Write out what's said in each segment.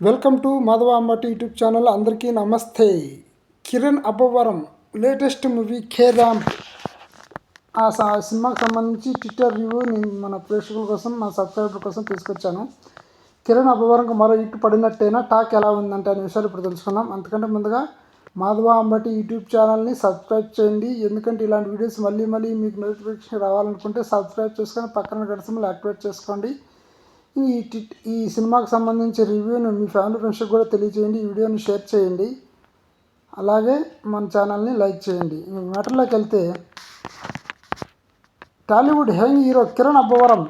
Welcome to Madhava Ambati YouTube channel. అందరికీ నమస్తే. Kiran Abbavaram latest movie K ramp ఆ సినిమాకి సంబంధించి ట్విట్టర్ రివ్యూ నేను మన ప్రేక్షకుల కోసం, మన సబ్స్క్రైబర్ కోసం తీసుకొచ్చాను. కిరణ్ అబ్బవరంకు మరో ఇట్టు పడినట్టేనా, టాక్ ఎలా ఉందంటే అనే విషయాలు ఇప్పుడు తెలుసుకుందాం. అంతకంటే ముందుగా మాధవ అంబటి యూట్యూబ్ ఛానల్ని సబ్స్క్రైబ్ చేయండి. ఎందుకంటే ఇలాంటి వీడియోస్ మళ్ళీ మీకు నోటిఫికేషన్ రావాలనుకుంటే సబ్స్క్రైబ్ చేసుకొని పక్కన గడిసెలు యాక్టివేట్ చేసుకోండి. ఈ సినిమాకి సంబంధించి రివ్యూను మీ ఫ్యామిలీ ఫ్రెండ్స్కి కూడా తెలియజేయండి. ఈ వీడియోని షేర్ చేయండి, అలాగే మన ఛానల్ని లైక్ చేయండి. మ్యాటర్లోకి వెళ్తే, Tollywood young hero Kiran Abbavaram,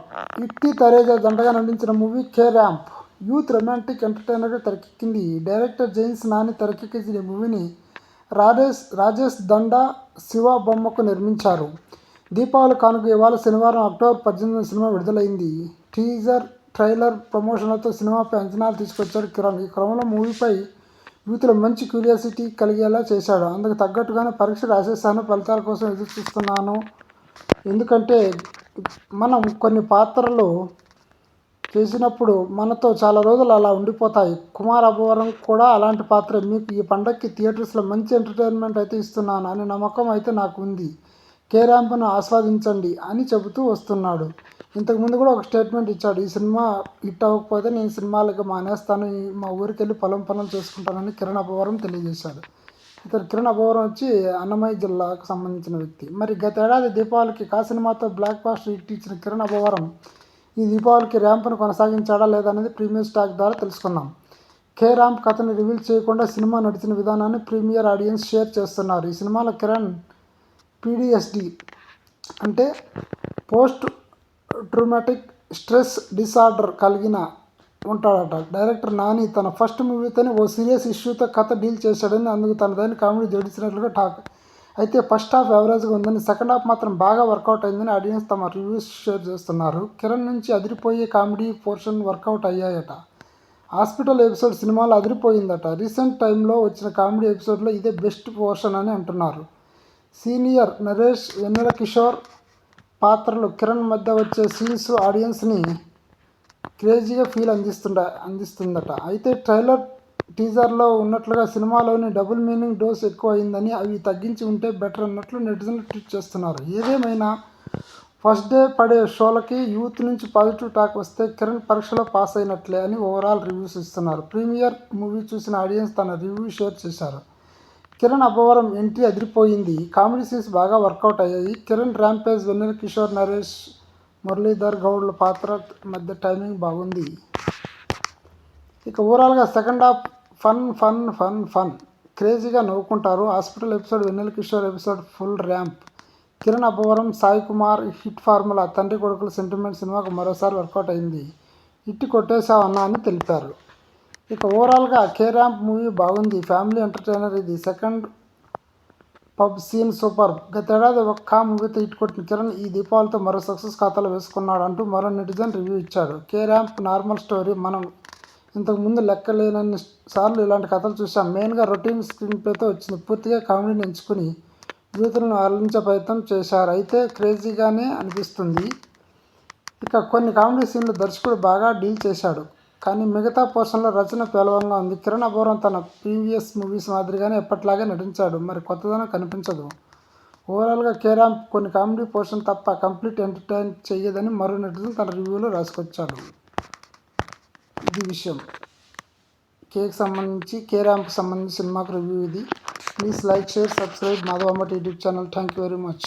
ఇట్టి తరేజా జంటగా నటించిన movie K ramp youth romantic ఎంటర్టైనర్గా తెరకెక్కింది. డైరెక్టర్ జైన్స్ నాని తెరకెక్కించిన ఈ మూవీని రాజేష్ దండా శివ బొమ్మకు నిర్మించారు. దీపావళి కానుక ఇవాళ శనివారం అక్టోబర్ 18 సినిమా విడుదలైంది. టీజర్, ట్రైలర్ ప్రమోషన్లతో సినిమాపై అంచనాలు తీసుకొచ్చాడు కిరణ్. ఈ క్రమంలో మూవీపై యూత్లో మంచి క్యూరియాసిటీ కలిగేలా చేశాడు. అందుకు తగ్గట్టుగానే పరీక్ష రాసేసాను, ఫలితాల కోసం ఎదురు చూస్తున్నాను. ఎందుకంటే మనం కొన్ని పాత్రలు చేసినప్పుడు మనతో చాలా రోజులు అలా ఉండిపోతాయి. కుమార్ అబ్బవరం కూడా అలాంటి పాత్ర. మీకు ఈ పండగకి థియేటర్స్లో మంచి ఎంటర్టైన్మెంట్ అయితే ఇస్తున్నాను అనే నమ్మకం అయితే నాకు ఉంది. కే ర్యాంప్ను ఆస్వాదించండి అని చెబుతూ వస్తున్నాడు. ఇంతకుముందు కూడా ఒక స్టేట్మెంట్ ఇచ్చాడు. ఈ సినిమా హిట్ అవ్వకపోతే నేను సినిమాలకు మానేస్తాను, మా ఊరికి వెళ్ళి పొలం పనులు చేసుకుంటానని కిరణ్ అబ్బవరం తెలియజేశాడు. ఇతను కిరణ్ అబ్బవరం వచ్చి అన్నమయ్య జిల్లాకు సంబంధించిన వ్యక్తి. మరి గతేడాది దీపావళికి కా సినిమాతో బ్లాక్ బాస్టర్ హిట్ ఇచ్చిన కిరణ్ అబ్బవరం ఈ దీపావళికి ర్యాంప్ను కొనసాగించాడా లేదా అనేది ప్రీమియర్ స్టాక్ ద్వారా తెలుసుకుందాం. కే ర్యాంప్ కథని రివీల్ చేయకుండా సినిమా నడిచిన విధానాన్ని ప్రీమియర్ ఆడియన్స్ షేర్ చేస్తున్నారు. ఈ సినిమాలో కిరణ్ PTSD అంటే పోస్ట్ ట్రామాటిక్ స్ట్రెస్ డిసార్డర్ కలిగిన ఉంటాడట. డైరెక్టర్ నాని తన ఫస్ట్ మూవీతోనే ఓ సీరియస్ ఇష్యూతో కథ డీల్ చేశాడని, అందుకు తనదైన కామెడీ జోడించినట్లుగా టాక్. అయితే ఫస్ట్ హాఫ్ యావరేజ్గా ఉందని, సెకండ్ హాఫ్ మాత్రం బాగా వర్కౌట్ అయిందని ఆడియన్స్ తమ రివ్యూస్ షేర్ చేస్తున్నారు. కిరణ్ నుంచి అదిరిపోయే కామెడీ పోర్షన్ వర్కౌట్ అయ్యాయట. హాస్పిటల్ ఎపిసోడ్ సినిమాలో అదిరిపోయిందట. రీసెంట్ టైంలో వచ్చిన కామెడీ ఎపిసోడ్లో ఇదే బెస్ట్ పోర్షన్ అని అంటున్నారు. సీనియర్ నరేష్, వెన్నెల కిషోర్ పాత్రలు కిరణ్ మధ్య వచ్చే సీన్స్ ఆడియన్స్ని క్రేజీగా ఫీల్ అందిస్తుందట. అయితే ట్రైలర్, టీజర్లో ఉన్నట్లుగా సినిమాలోని డబుల్ మీనింగ్ డోస్ ఎక్కువ అయిందని, అవి తగ్గించి ఉంటే బెటర్ అన్నట్లు నెటిజన్లు ట్వీట్ చేస్తున్నారు. ఏదేమైనా ఫస్ట్ డే పడే షోలకి యూత్ నుంచి పాజిటివ్ టాక్ వస్తే కిరణ్ పరీక్షలో పాస్ అయినట్లే అని ఓవరాల్ రివ్యూస్ ఇస్తున్నారు. ప్రీమియర్ మూవీ చూసిన ఆడియన్స్ తన రివ్యూ షేర్ చేశారు. కిరణ్ అబ్బవరం ఎంట్రీ అదిరిపోయింది, కామెడీ సీన్స్ బాగా వర్కౌట్ అయ్యాయి. కిరణ్ ర్యాంపేజ్, వెన్నెల కిషోర్, నరేష్, మురళీధర్ గౌడ్ల పాత్ర మధ్య టైమింగ్ బాగుంది. ఇక ఓవరాల్గా సెకండ్ హాఫ్ ఫన్ క్రేజీగా నవ్వుకుంటారు. Hospital episode, Vennela Kishore episode full ramp. Kiran Abbavaram, Sai Kumar hit formula తండ్రి కొడుకుల సెంటిమెంట్ సినిమాకు మరోసారి వర్కౌట్ అయింది. హిట్ కొట్టేశావన్నా అని తెలిపారు. ఇక ఓవరాల్గా కే ర్యాంప్ మూవీ బాగుంది, ఫ్యామిలీ ఎంటర్టైనర్. ఇది సెకండ్ పబ్ సీన్ సూపర్. గతేడాది ఒక్క మూవీతో హిట్ కొట్టిన కిరణ్ ఈ దీపావళితో మరో సక్సెస్ ఖాతాలో వేసుకున్నాడు అంటూ మరో నెటిజన్ రివ్యూ ఇచ్చాడు. K ramp normal story. మనం ఇంతకుముందు లెక్కలేనన్ని సార్లు ఇలాంటి కథలు చూసాం. మెయిన్గా రొటీన్ స్క్రీన్ ప్లేతో వచ్చింది. పూర్తిగా కామెడీని ఎంచుకుని యూత్లను అలరించే ప్రయత్నం చేశారు. అయితే క్రేజీగానే అనిపిస్తుంది. ఇక కొన్ని కామెడీ సీన్లు దర్శకుడు బాగా డీల్ చేశాడు, కానీ మిగతా పోర్షన్లో రచన పేలవంగా ఉంది. కిరణ్ అబ్బవరం తన ప్రీవియస్ మూవీస్ మాదిరిగానే ఎప్పట్లాగే నటించాడు, మరి కొత్తదనం కనిపించదు. ఓవరాల్గా కే ర్యాంప్ కొన్ని కామెడీ పోర్షన్ తప్ప కంప్లీట్ ఎంటర్టైన్ చెయ్యదని మరో నెటిజన్ తన రివ్యూలో రాసుకొచ్చాడు. ఇది విషయం. కే ర్యాంప్కి సంబంధించి సినిమాకు రివ్యూ ఇది. Please like, share, subscribe Madhava Ambati YouTube channel. Thank you very much.